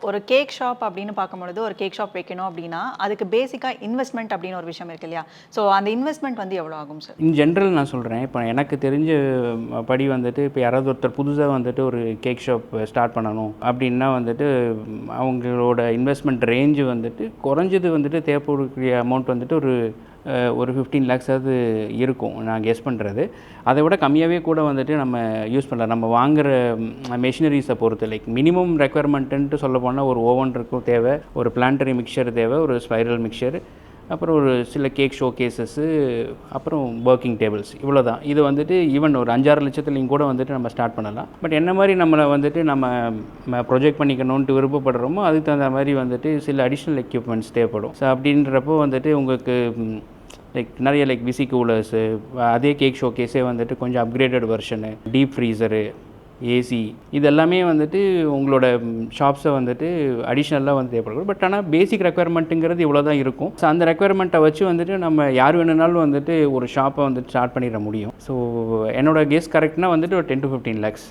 ஒரு cake shop அப்படின்னு பார்க்கும்பொழுது ஒரு கேக் ஷாப் வைக்கணும் அப்படின்னா அதுக்கு பேசிக்காக இன்வெஸ்ட்மெண்ட் அப்படின்னு ஒரு விஷயம் இருக்கு இல்லையா? ஸோ அந்த இன்வெஸ்ட்மெண்ட் வந்து எவ்வளோ ஆகும் சார்? இன் ஜென்ரல் நான் சொல்கிறேன், இப்போ எனக்கு தெரிஞ்ச படி வந்துட்டு இப்போ யாராவது ஒருத்தர் புதுசாக வந்துட்டு ஒரு கேக் ஷாப் ஸ்டார்ட் பண்ணணும் அப்படின்னா வந்துட்டு அவங்களோட இன்வெஸ்ட்மெண்ட் ரேஞ்சு வந்துட்டு குறைஞ்சது வந்துட்டு தேவைப்படக்கூடிய அமௌண்ட் வந்துட்டு ஒரு 15 lakhs இருக்கும் நான் கெஸ் பண்ணுறது. அதை விட கம்மியாகவே கூட வந்துட்டு நம்ம யூஸ் பண்ணலாம். நம்ம வாங்குகிற மெஷினரிஸை பொறுத்து லைக் மினிமம் ரெக்குயர்மெண்ட்டுன்ட்டு சொல்ல போனால் ஒரு ஓவன் இருக்கும் தேவை, ஒரு பிளான்டரி மிக்சர் தேவை, ஒரு ஸ்பைரல் மிக்சர், அப்புறம் ஒரு சில கேக் ஷோ கேஸஸ்ஸு, அப்புறம் ஒர்க்கிங் டேபிள்ஸ், இவ்வளோ தான். இது வந்துட்டு ஈவன் ஒரு 5-6 லட்சத்துலேயும் கூட வந்துட்டு நம்ம ஸ்டார்ட் பண்ணலாம். பட் என்ன மாதிரி நம்மளை வந்துட்டு நம்ம ப்ரொஜெக்ட் பண்ணிக்கணுன்ட்டு விருப்பப்படுறோமோ அதுக்கு தகுந்த மாதிரி வந்துட்டு சில அடிஷ்னல் எக்யூப்மெண்ட்ஸ் தேவைப்படும். ஸோ அப்படின்றப்போ வந்துட்டு உங்களுக்கு நிறைய விசி கூலர்ஸு, அதே கேக் ஷோ கேஸே வந்துட்டு கொஞ்சம் upgraded version, deep freezer, AC, இதெல்லாமே வந்துட்டு உங்களோட ஷாப்ஸை வந்துட்டு அடிஷ்னலாக வந்து தேவைப்படும். பட் ஆனால் பேசிக் ரெக்குயர்மெண்ட்டுங்கிறது இவ்வளோ தான் இருக்கும். ஸோ அந்த ரெக்குயர்மெண்ட்டை வச்சு வந்துட்டு நம்ம யார் வேணுனாலும் வந்துட்டு ஒரு ஷாப்பை வந்துட்டு ஸ்டார்ட் பண்ணிட முடியும். ஸோ என்னோட கெஸ் கரெக்ட்னா வந்துட்டு ஒரு 10 to 15 lakhs.